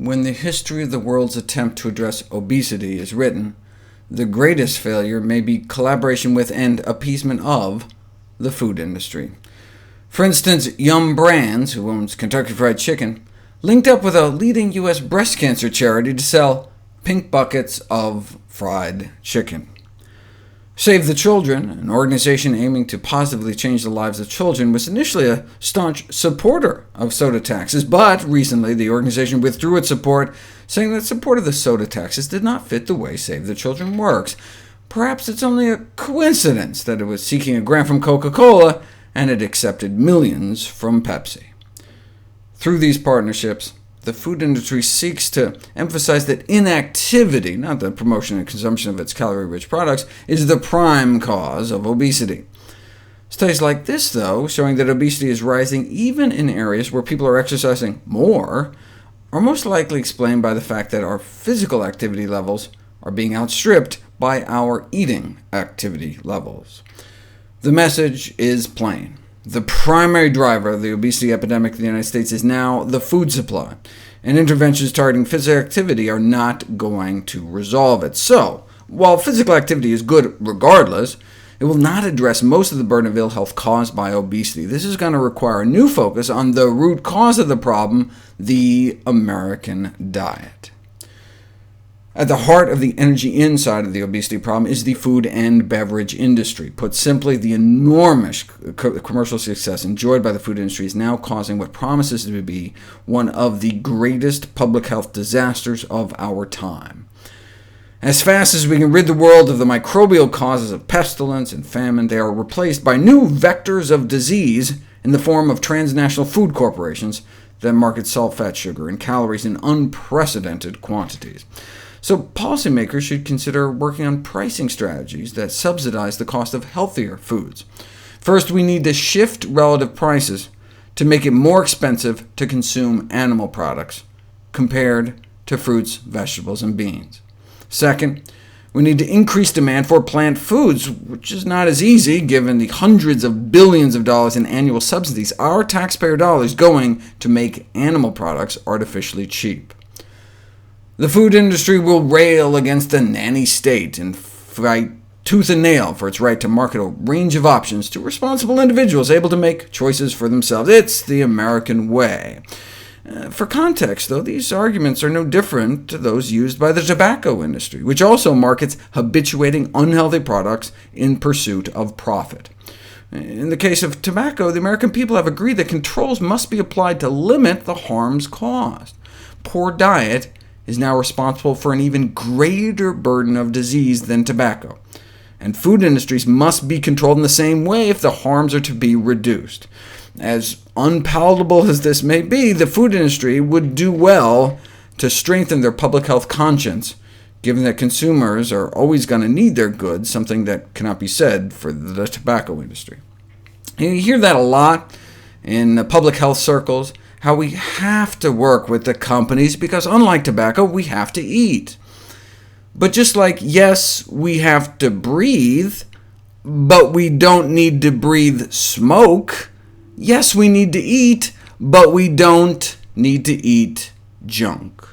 When the history of the world's attempt to address obesity is written, the greatest failure may be collaboration with and appeasement of the food industry. For instance, Yum Brands, who owns Kentucky Fried Chicken, linked up with a leading U.S. breast cancer charity to sell pink buckets of fried chicken. Save the Children, an organization aiming to positively change the lives of children, was initially a staunch supporter of soda taxes, but recently the organization withdrew its support, saying that support of the soda taxes did not fit the way Save the Children works. Perhaps it's only a coincidence that it was seeking a grant from Coca-Cola, and it accepted millions from Pepsi. Through these partnerships, the food industry seeks to emphasize that inactivity, not the promotion and consumption of its calorie-rich products, is the prime cause of obesity. Studies like this, though, showing that obesity is rising even in areas where people are exercising more, are most likely explained by the fact that our physical activity levels are being outstripped by our eating activity levels. The message is plain. The primary driver of the obesity epidemic in the United States is now the food supply, and interventions targeting physical activity are not going to resolve it. So, while physical activity is good regardless, it will not address most of the burden of ill health caused by obesity. This is going to require a new focus on the root cause of the problem, the American diet. At the heart of the energy inside of the obesity problem is the food and beverage industry. Put simply, the enormous commercial success enjoyed by the food industry is now causing what promises to be one of the greatest public health disasters of our time. As fast as we can rid the world of the microbial causes of pestilence and famine, they are replaced by new vectors of disease in the form of transnational food corporations that market salt, fat, sugar, and calories in unprecedented quantities. So policymakers should consider working on pricing strategies that subsidize the cost of healthier foods. First, we need to shift relative prices to make it more expensive to consume animal products compared to fruits, vegetables, and beans. Second, we need to increase demand for plant foods, which is not as easy given the hundreds of billions of dollars in annual subsidies our taxpayer dollars going to make animal products artificially cheap. The food industry will rail against the nanny state and fight tooth and nail for its right to market a range of options to responsible individuals able to make choices for themselves. It's the American way. For context, though, these arguments are no different to those used by the tobacco industry, which also markets habituating unhealthy products in pursuit of profit. In the case of tobacco, the American people have agreed that controls must be applied to limit the harms caused. Poor diet is now responsible for an even greater burden of disease than tobacco, and food industries must be controlled in the same way if the harms are to be reduced. As unpalatable as this may be, the food industry would do well to strengthen their public health conscience, given that consumers are always going to need their goods, something that cannot be said for the tobacco industry. And you hear that a lot in public health circles, how we have to work with the companies because, unlike tobacco, we have to eat. But just like, yes, we have to breathe, but we don't need to breathe smoke, yes, we need to eat, but we don't need to eat junk.